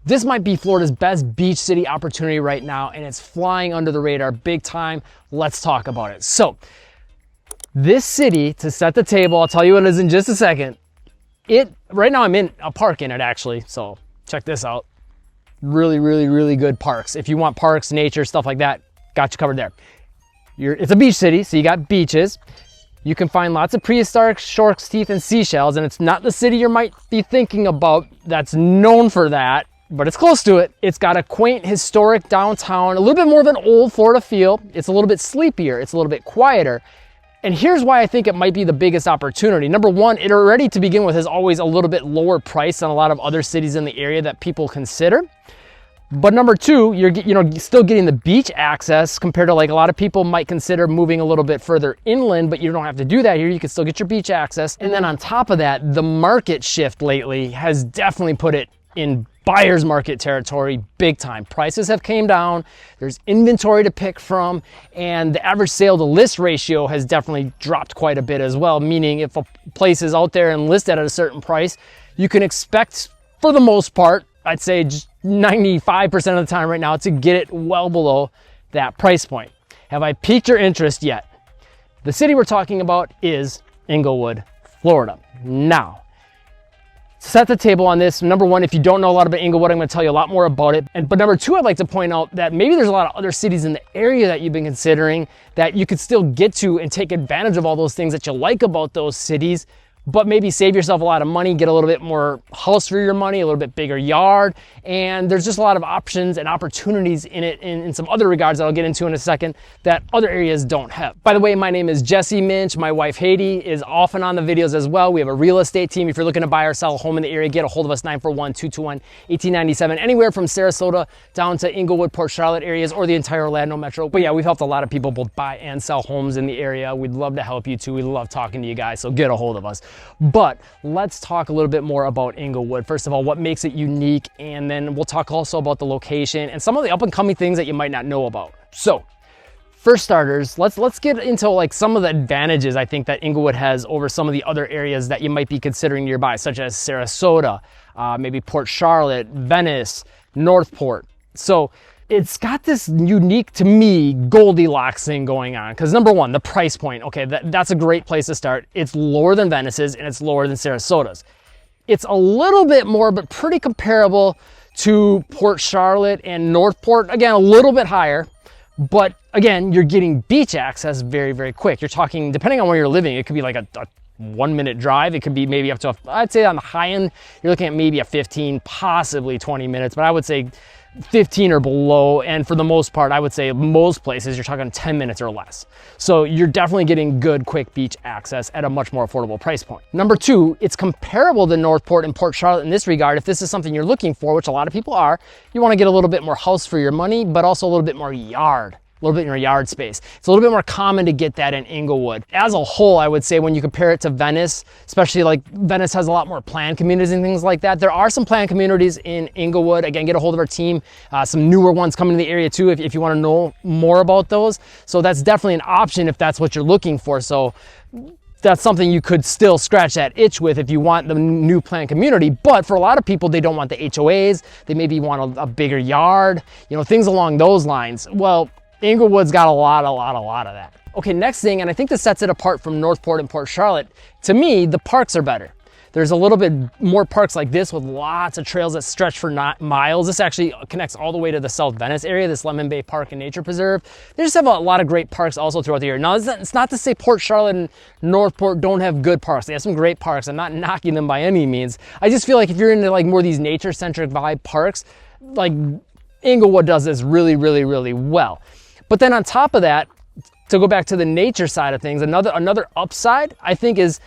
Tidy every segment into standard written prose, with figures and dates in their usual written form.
This might be Florida's best beach city opportunity right now, and it's flying under the radar big time. Let's talk about it. So, this city, to set the table, I'll tell you what it is in just a second. Right now I'm in a park in it actually, so check this out. Really, really, really good parks. If you want parks, nature, stuff like that, got you covered there. It's a beach city, so you got beaches. You can find lots of prehistoric shark's teeth and seashells, and it's not the city you might be thinking about that's known for that, but it's close to it. It's got a quaint, historic downtown, a little bit more of an old Florida feel. It's a little bit sleepier. It's a little bit quieter. And here's why I think it might be the biggest opportunity. Number one, it already to begin with is always a little bit lower price than a lot of other cities in the area that people consider. But number two, you're still getting the beach access compared to like a lot of people might consider moving a little bit further inland, but you don't have to do that here. You can still get your beach access. And then on top of that, the market shift lately has definitely put it in buyer's market territory big time. Prices have came down, there's inventory to pick from, and the average sale to list ratio has definitely dropped quite a bit as well, meaning if a place is out there and listed at a certain price, you can expect, for the most part, I'd say just 95% of the time right now, to get it well below that price point. Have I piqued your interest yet? The city we're talking about is Englewood, Florida. Now, set the table on this. Number one, if you don't know a lot about Englewood, I'm going to tell you a lot more about it. But number two, I'd like to point out that maybe there's a lot of other cities in the area that you've been considering that you could still get to and take advantage of all those things that you like about those cities, but maybe save yourself a lot of money, get a little bit more house for your money, a little bit bigger yard. And there's just a lot of options and opportunities in it in some other regards that I'll get into in a second that other areas don't have. By the way, my name is Jesse Minch. My wife Haiti is often on the videos as well. We have a real estate team. If you're looking to buy or sell a home in the area, get a hold of us, 941-221-1897. Anywhere from Sarasota down to Englewood, Port Charlotte areas, or the entire Orlando metro. But yeah, we've helped a lot of people both buy and sell homes in the area. We'd love to help you too. We love talking to you guys, so get a hold of us. But let's talk a little bit more about Englewood. First of all, what makes it unique, and then we'll talk also about the location and some of the up and coming things that you might not know about. So, for starters, let's get into like some of the advantages I think that Englewood has over some of the other areas that you might be considering nearby, such as Sarasota, maybe Port Charlotte, Venice, Northport. So it's got this unique, to me, Goldilocks thing going on. Because number one, the price point. Okay, that's a great place to start. It's lower than Venice's and it's lower than Sarasota's. It's a little bit more, but pretty comparable to Port Charlotte and Northport. Again, a little bit higher. But again, you're getting beach access very, very quick. You're talking, depending on where you're living, it could be like a 1-minute drive. It could be maybe up to, I'd say on the high end, you're looking at maybe a 15, possibly 20 minutes. But I would say 15 or below, and for the most part, I would say most places you're talking 10 minutes or less. So you're definitely getting good, quick beach access at a much more affordable price point. Number two, it's comparable to Northport and Port Charlotte in this regard. If this is something you're looking for, which a lot of people are, you want to get a little bit more house for your money, but also a little bit more yard. A little bit in your yard space. It's a little bit more common to get that in Englewood. As a whole, I would say when you compare it to Venice, especially like Venice has a lot more planned communities and things like that. There are some planned communities in Englewood. Again, get a hold of our team. Some newer ones coming to the area too if you want to know more about those. So that's definitely an option if that's what you're looking for. So that's something you could still scratch that itch with if you want the new planned community. But for a lot of people, they don't want the HOAs. They maybe want a bigger yard, things along those lines. Well, Englewood's got a lot of that. Okay, next thing, and I think this sets it apart from Northport and Port Charlotte, to me, the parks are better. There's a little bit more parks like this with lots of trails that stretch for miles. This actually connects all the way to the South Venice area, this Lemon Bay Park and Nature Preserve. They just have a lot of great parks also throughout the area. Now, it's not to say Port Charlotte and Northport don't have good parks. They have some great parks. I'm not knocking them by any means. I just feel like if you're into like more of these nature-centric vibe parks, like Englewood does this really, really, really well. But then on top of that, to go back to the nature side of things, another upside, I think, is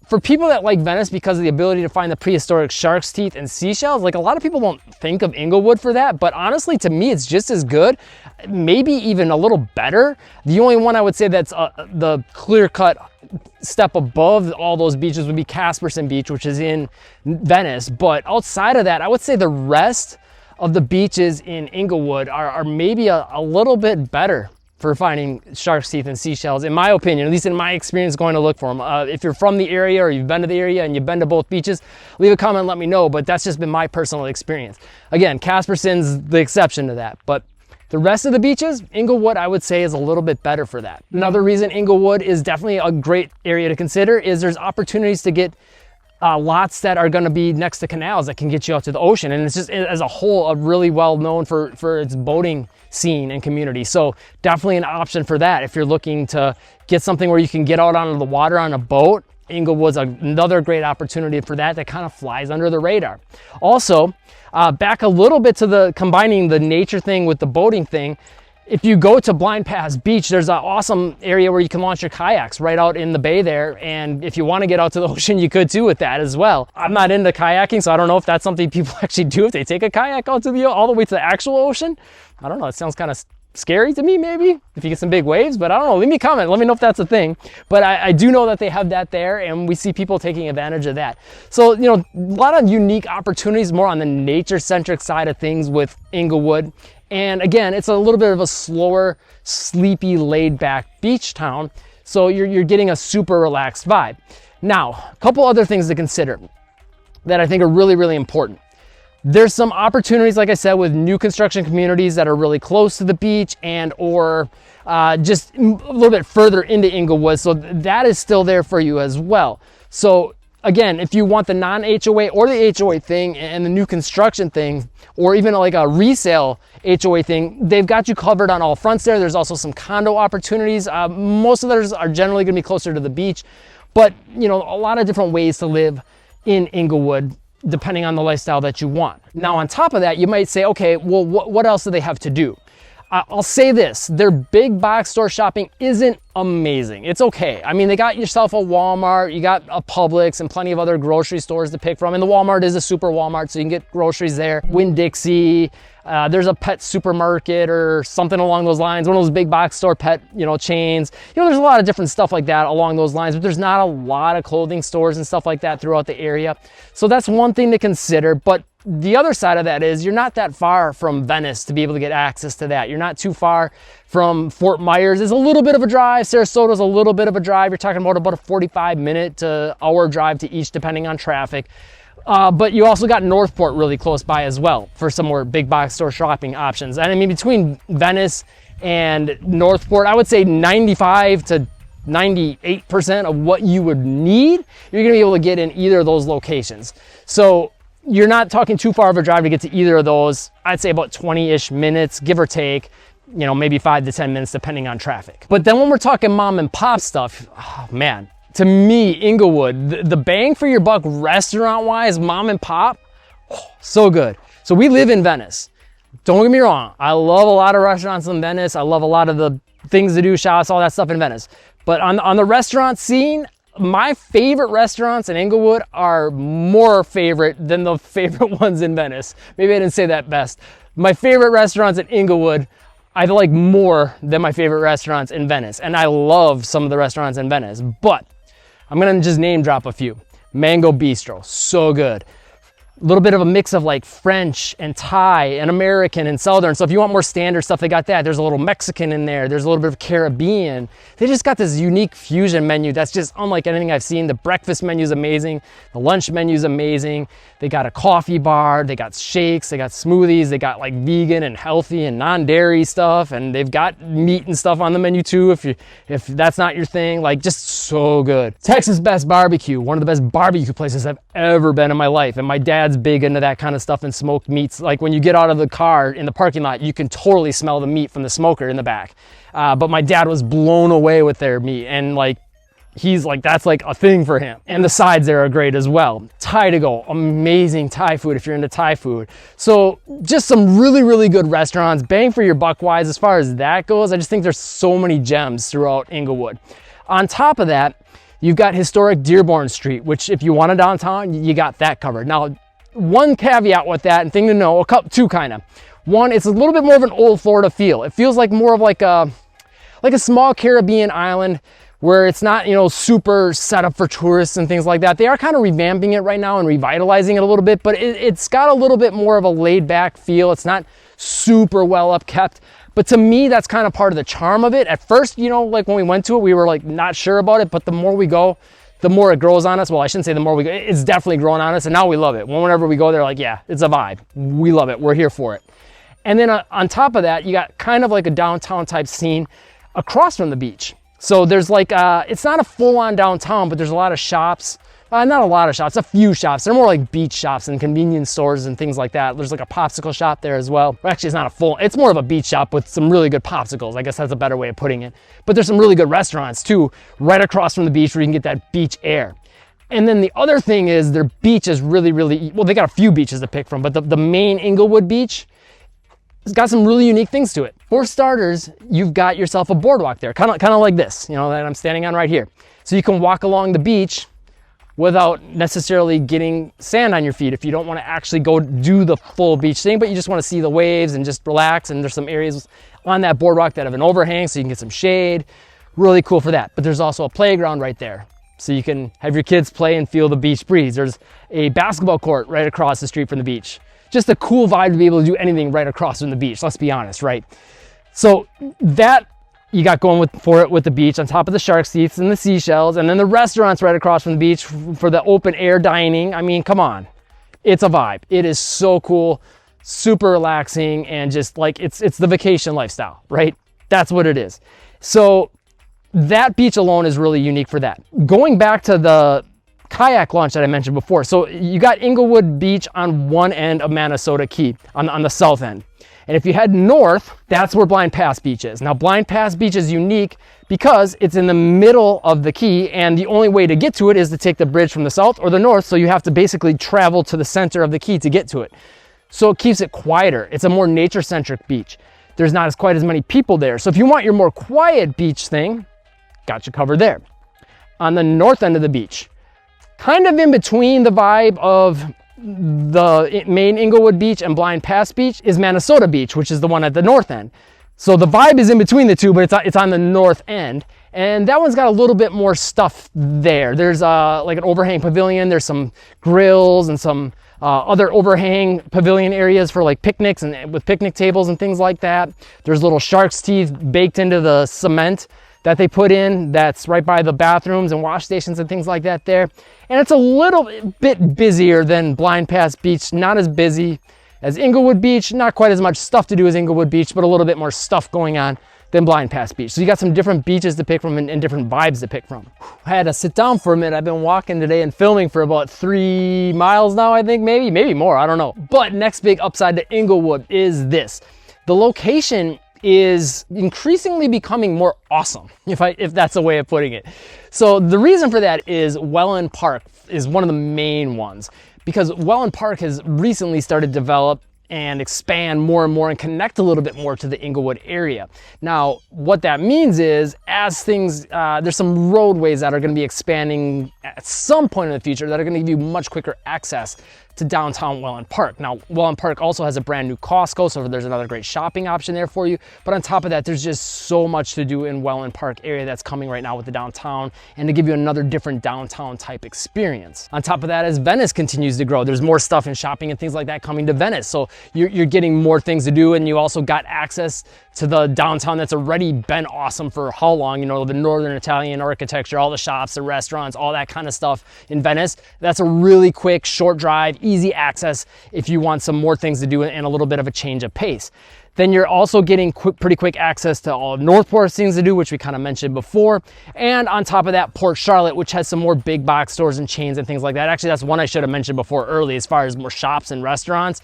for people that like Venice because of the ability to find the prehistoric shark's teeth and seashells. Like a lot of people don't think of Englewood for that, but honestly, to me, it's just as good, maybe even a little better. The only one I would say that's the clear-cut step above all those beaches would be Casperson Beach, which is in Venice. But outside of that, I would say the rest of the beaches in Englewood are maybe a little bit better for finding shark's teeth and seashells, in my opinion, at least in my experience going to look for them. If you're from the area or you've been to the area and you've been to both beaches, leave a comment and let me know, but that's just been my personal experience. Again, Casperson's the exception to that, but the rest of the beaches, Englewood, I would say, is a little bit better for that. Another reason Englewood is definitely a great area to consider is there's opportunities to get lots that are going to be next to canals that can get you out to the ocean. And it's just, as a whole, really well known for its boating scene and community. So definitely an option for that. If you're looking to get something where you can get out onto the water on a boat, Englewood's another great opportunity for that kind of flies under the radar. Also, back a little bit to combining the nature thing with the boating thing. If you go to Blind Pass Beach, there's an awesome area where you can launch your kayaks right out in the bay there. And if you want to get out to the ocean, you could too with that as well. I'm not into kayaking, so I don't know if that's something people actually do if they take a kayak out to all the way to the actual ocean. I don't know. It sounds kind of scary to me, maybe, if you get some big waves, but I don't know. Leave me a comment. Let me know if that's a thing. But I do know that they have that there, and we see people taking advantage of that. So, you know, a lot of unique opportunities more on the nature-centric side of things with Englewood. And again, it's a little bit of a slower, sleepy, laid-back beach town. So you're getting a super relaxed vibe. Now, a couple other things to consider that I think are really, really important. There's some opportunities, like I said, with new construction communities that are really close to the beach and or just a little bit further into Englewood. So that is still there for you as well. So again, if you want the non-HOA or the HOA thing and the new construction thing, or even like a resale HOA thing, they've got you covered on all fronts there. There's also some condo opportunities. Most of those are generally going to be closer to the beach, but you know, a lot of different ways to live in Englewood, depending on the lifestyle that you want. Now, on top of that, you might say, okay, well, what else do they have to do? I'll say this, their big box store shopping isn't amazing. It's okay. I mean, they got yourself a Walmart, you got a Publix and plenty of other grocery stores to pick from. And the Walmart is a super Walmart, so you can get groceries there. Winn-Dixie, there's a pet supermarket or something along those lines, one of those big box store pet, chains. There's a lot of different stuff like that along those lines, but there's not a lot of clothing stores and stuff like that throughout the area. So that's one thing to consider. But the other side of that is you're not that far from Venice to be able to get access to that. You're not too far from Fort Myers. It's a little bit of a drive. Sarasota's a little bit of a drive. You're talking about a 45-minute to hour drive to each, depending on traffic. But you also got Northport really close by as well for some more big box store shopping options. And I mean, between Venice and Northport, I would say 95 to 98% of what you would need, you're gonna be able to get in either of those locations. So you're not talking too far of a drive to get to either of those. I'd say about 20-ish minutes, give or take, maybe 5 to 10 minutes depending on traffic. But then when we're talking mom and pop stuff, oh man, to me, Englewood, the bang for your buck restaurant-wise, mom and pop, so good. So we live in Venice. Don't get me wrong, I love a lot of restaurants in Venice. I love a lot of the things to do, shops, all that stuff in Venice. But on the restaurant scene, my favorite restaurants in Englewood are more favorite than the favorite ones in Venice. Maybe I didn't say that best. My favorite restaurants in Englewood, I like more than my favorite restaurants in Venice. And I love some of the restaurants in Venice, but I'm gonna just name drop a few. Mango Bistro, so good. A little bit of a mix of like French and Thai and American and Southern. So if you want more standard stuff, they got that. There's a little Mexican in there. There's a little bit of Caribbean. They just got this unique fusion menu that's just unlike anything I've seen. The breakfast menu is amazing. The lunch menu is amazing. They got a coffee bar. They got shakes. They got smoothies. They got like vegan and healthy and non-dairy stuff. And they've got meat and stuff on the menu too if that's not your thing. Like, just so good. Texas Best Barbecue, one of the best barbecue places I've ever been in my life. And my dad's big into that kind of stuff and smoked meats. Like when you get out of the car in the parking lot, you can totally smell the meat from the smoker in the back. But my dad was blown away with their meat, and like he's like, that's like a thing for him. And the sides there are great as well. Thai to go, amazing Thai food if you're into Thai food. So just some really, really good restaurants, bang for your buck wise as far as that goes. I just think there's so many gems throughout Englewood. On top of that, you've got historic Dearborn Street, which if you want a downtown, you got that covered. Now, one caveat with that and thing to know, two kind of. One, it's a little bit more of an old Florida feel. It feels like more of like a small Caribbean island where it's not, you know, super set up for tourists and things like that. They are kind of revamping it right now and revitalizing it a little bit, but it's got a little bit more of a laid back feel. It's not super well upkept, but to me, that's kind of part of the charm of it. At first, you know, like when we went to it, we were like not sure about it, but the more we go, the more it grows on us. Well, I shouldn't say the more we go, it's definitely growing on us, and now we love it. Whenever we go there, like, yeah, it's a vibe. We love it. We're here for it. And then on top of that, you got kind of like a downtown type scene across from the beach. So there's like, it's not a full-on downtown, but there's a lot of shops. Not a lot of shops, a few shops. They're more like beach shops and convenience stores and things like that. There's like a popsicle shop there as well. Actually, it's not a full, it's more of a beach shop with some really good popsicles. I guess that's a better way of putting it. But there's some really good restaurants too, right across from the beach where you can get that beach air. And then the other thing is their beach is really, well, they got a few beaches to pick from, but the main Englewood beach, it's got some really unique things to it. For starters, you've got yourself a boardwalk there, kind of like this, you know, that I'm standing on right here. So you can walk along the beach without necessarily getting sand on your feet if you don't want to actually go do the full beach thing, but you just want to see the waves and just relax. And there's some areas on that boardwalk that have an overhang so you can get some shade. Really cool for that. But there's also a playground right there, so you can have your kids play and feel the beach breeze. There's a basketball court right across the street from the beach. Just a cool vibe to be able to do anything right across from the beach, let's be honest, right? So that you got going for it with the beach on top of the shark seats and the seashells, and then the restaurants right across from the beach for the open air dining. I mean, come on, it's a vibe. It is so cool, super relaxing, and just like it's the vacation lifestyle, right? That's what it is. So that beach alone is really unique for that. Going back to the kayak launch that I mentioned before. So you got Englewood Beach on one end of Manasota Key, on the south end. And if you head north, that's where Blind Pass Beach is. Now, Blind Pass Beach is unique because it's in the middle of the key, and the only way to get to it is to take the bridge from the south or the north, so you have to basically travel to the center of the key to get to it. So it keeps it quieter. It's a more nature-centric beach. There's not quite as many people there. So if you want your more quiet beach thing, got you covered there. On the north end of the beach, kind of in between the vibe of the main Englewood Beach and Blind Pass Beach, is Manasota Beach, which is the one at the north end. So the vibe is in between the two, but it's on the north end. And that one's got a little bit more stuff there. There's like an overhang pavilion. There's some grills and some other overhang pavilion areas for like picnics and with picnic tables and things like that. There's little shark's teeth baked into the cement that they put in, that's right by the bathrooms and wash stations and things like that there. And it's a little bit busier than Blind Pass Beach, not as busy as Englewood Beach, not quite as much stuff to do as Englewood Beach, but a little bit more stuff going on than Blind Pass Beach. So you got some different beaches to pick from and different vibes to pick from. I had to sit down for a minute. I've been walking today and filming for about 3 miles now, I think, maybe more, I don't know. But next big upside to Englewood is this. The location is increasingly becoming more awesome, if that's a way of putting it. So the reason for that is Welland Park is one of the main ones, because Welland Park has recently started to develop and expand more and more and connect a little bit more to the Englewood area. Now, what that means is, as things, there's some roadways that are gonna be expanding at some point in the future that are gonna give you much quicker access to downtown Welland Park. Now, Welland Park also has a brand new Costco, so there's another great shopping option there for you. But on top of that, there's just so much to do in Welland Park area that's coming right now with the downtown, and to give you another different downtown type experience. On top of that, as Venice continues to grow, there's more stuff in shopping and things like that coming to Venice. So you're getting more things to do, and you also got access to the downtown that's already been awesome for how long, you know, the Northern Italian architecture, all the shops, the restaurants, all that kind of stuff in Venice. That's a really quick, short drive, easy access if you want some more things to do and a little bit of a change of pace. Then you're also getting pretty quick access to all of Northport's things to do, which we kind of mentioned before. And on top of that, Port Charlotte, which has some more big box stores and chains and things like that. Actually, that's one I should have mentioned before early as far as more shops and restaurants.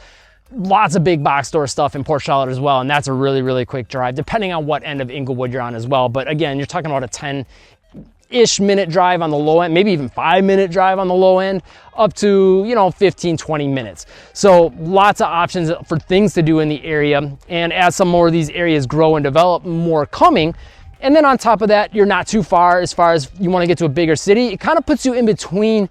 Lots of big box store stuff in Port Charlotte as well, and that's a really, really quick drive, depending on what end of Englewood you're on as well. But again, you're talking about a 10-ish minute drive on the low end, maybe even 5-minute drive on the low end, up to, you know, 15-20 minutes. So lots of options for things to do in the area, and as some more of these areas grow and develop, more coming. And then on top of that, you're not too far as you want to get to a bigger city. It kind of puts you in between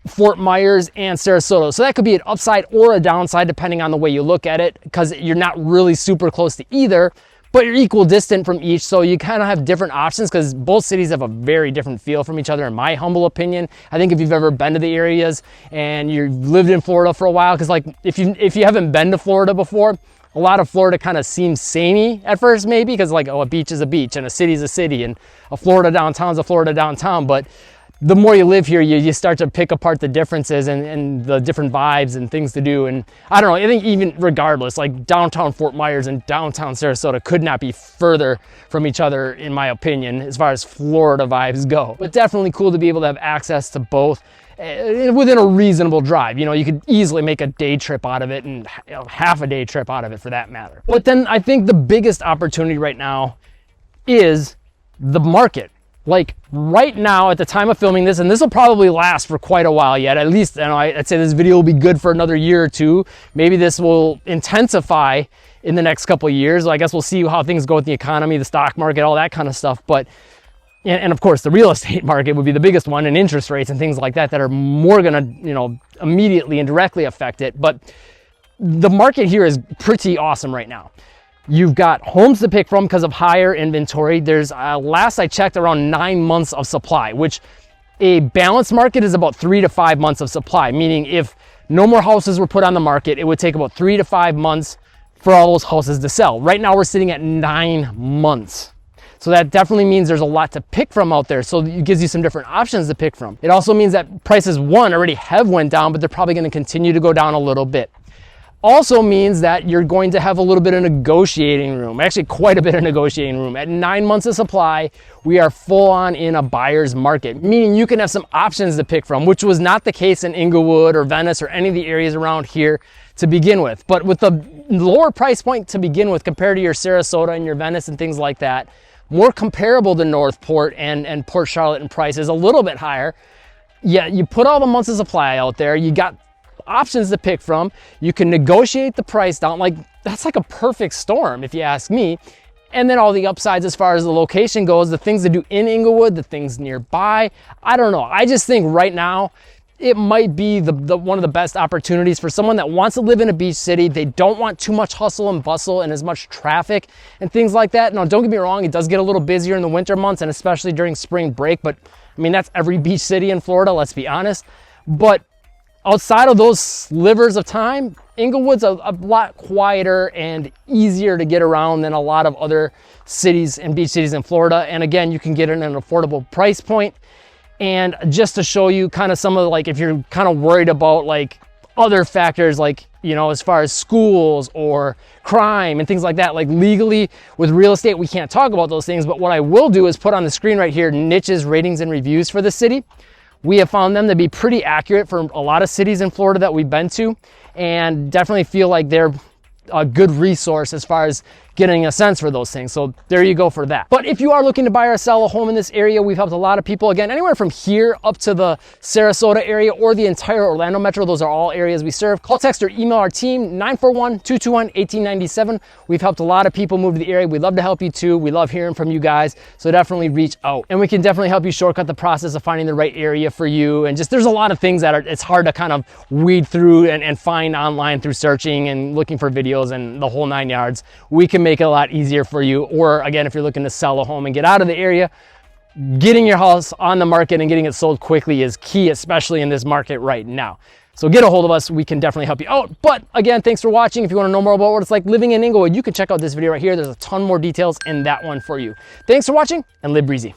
Fort Myers and Sarasota. So that could be an upside or a downside depending on the way you look at it, because you're not really super close to either, but you're equal distant from each. So you kind of have different options because both cities have a very different feel from each other, in my humble opinion. I think if you've ever been to the areas and you've lived in Florida for a while, because like if you haven't been to Florida before, a lot of Florida kind of seems samey at first, maybe, because like, oh, a beach is a beach and a city is a city and a Florida downtown is a Florida downtown. But the more you live here, you start to pick apart the differences and the different vibes and things to do. And I don't know, I think even regardless, like downtown Fort Myers and downtown Sarasota could not be further from each other, in my opinion, as far as Florida vibes go. But definitely cool to be able to have access to both within a reasonable drive. You know, you could easily make a day trip out of it, and half a day trip out of it for that matter. But then I think the biggest opportunity right now is the market. Like right now at the time of filming this, and this will probably last for quite a while yet, at least, you know, I'd say this video will be good for another year or two. Maybe this will intensify in the next couple of years. I guess we'll see how things go with the economy, the stock market, all that kind of stuff. But and of course, the real estate market would be the biggest one, and interest rates and things like that that are more going to, you know, immediately and directly affect it. But the market here is pretty awesome right now. You've got homes to pick from because of higher inventory. There's, last I checked, around 9 months of supply, which a balanced market is about 3 to 5 months of supply, meaning if no more houses were put on the market, it would take about 3 to 5 months for all those houses to sell. Right now, we're sitting at 9 months. So that definitely means there's a lot to pick from out there. So it gives you some different options to pick from. It also means that prices, one, already have went down, but they're probably going to continue to go down a little bit. Also means that you're going to have a little bit of negotiating room, actually quite a bit of negotiating room. At 9 months of supply, we are full on in a buyer's market, meaning you can have some options to pick from, which was not the case in Englewood or Venice or any of the areas around here to begin with. But with the lower price point to begin with compared to your Sarasota and your Venice and things like that, more comparable to Northport and Port Charlotte in prices, a little bit higher. Yeah, you put all the months of supply out there, you got options to pick from, you can negotiate the price down. Like, that's like a perfect storm if you ask me. And then all the upsides as far as the location goes, the things to do in Englewood, the things nearby. I don't know, I just think right now it might be the one of the best opportunities for someone that wants to live in a beach city. They don't want too much hustle and bustle and as much traffic and things like that. Now, don't get me wrong, it does get a little busier in the winter months and especially during spring break, but I mean, that's every beach city in Florida, let's be honest. But outside of those slivers of time, Englewood's a lot quieter and easier to get around than a lot of other cities and beach cities in Florida. And again, you can get it at an affordable price point. And just to show you kind of some of, like, if you're kind of worried about like other factors, like, you know, as far as schools or crime and things like that, like legally with real estate, we can't talk about those things. But what I will do is put on the screen right here, niches, ratings, and reviews for the city. We have found them to be pretty accurate for a lot of cities in Florida that we've been to, and definitely feel like they're a good resource as far as getting a sense for those things. So there you go for that. But if you are looking to buy or sell a home in this area, we've helped a lot of people, again, anywhere from here up to the Sarasota area or the entire Orlando metro. Those are all areas we serve. Call, text, or email our team, 941-221-1897. We've helped a lot of people move to the area. We'd love to help you too. We love hearing from you guys. So definitely reach out, and we can definitely help you shortcut the process of finding the right area for you. And just, there's a lot of things that it's hard to kind of weed through and find online through searching and looking for videos and the whole 9 yards. We can make it a lot easier for you. Or again, if you're looking to sell a home and get out of the area, getting your house on the market and getting it sold quickly is key, especially in this market right now. So get a hold of us. We can definitely help you out. But again, thanks for watching. If you want to know more about what it's like living in Englewood, you can check out this video right here. There's a ton more details in that one for you. Thanks for watching, and live breezy.